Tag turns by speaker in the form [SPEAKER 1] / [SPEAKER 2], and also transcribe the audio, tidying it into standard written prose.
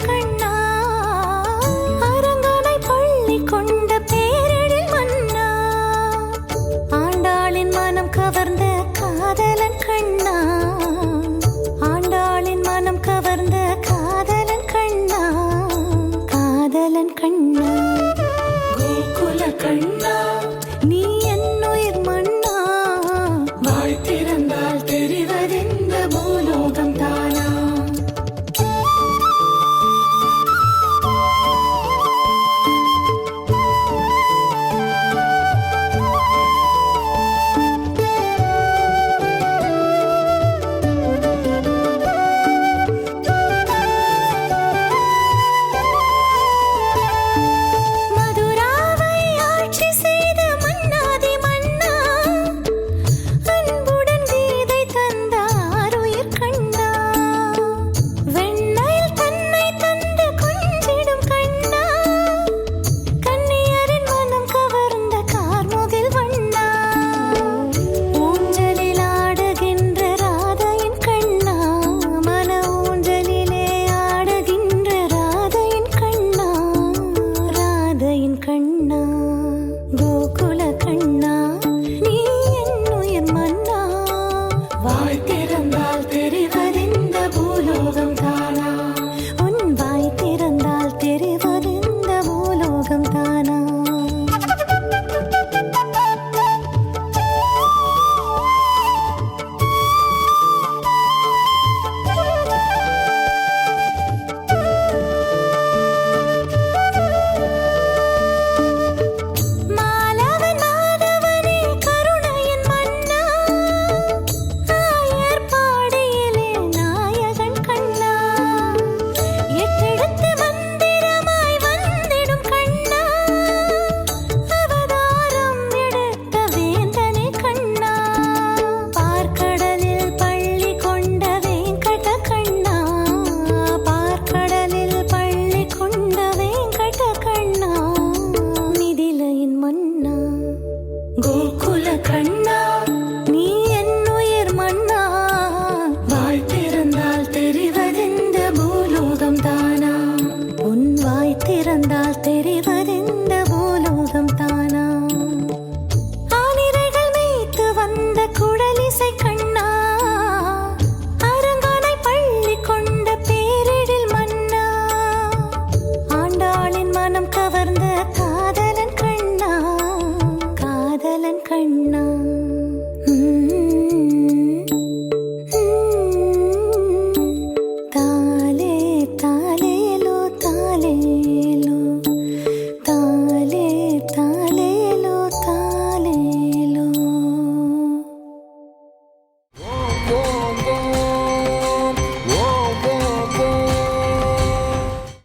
[SPEAKER 1] கண்ணா அரங்கனை பள்ளி கொண்ட பேரெழில் மன்னா ஆண்டாளின் மனம் கவர்ந்த காதலன் கண்ணா ஆண்டாளின் மனம் கவர்ந்த காதலன் கண்ணா காதலன் கண்ணா கோகுல கண்ணா நீ என்னுயிர் மன்னா வாய் திறந்தால் தெரிவதெந்த பூலோகம் தானா கண்ணா கோகுல கண்ணா நீ என்னுயிர் மன்னா வாய் திறந்தால் தெரிவதெந்த பூலோகம் தானா உன் வாய் திறந்தால் தெரிவதெந்த பூலோகம் தானா கோகுல கண்ணா நீ என்னுயிர் மன்னா வாய் திறந்தால் தெரிவதெந்த பூலோகம் தானா உன் வாய் திறந்தால் தெரி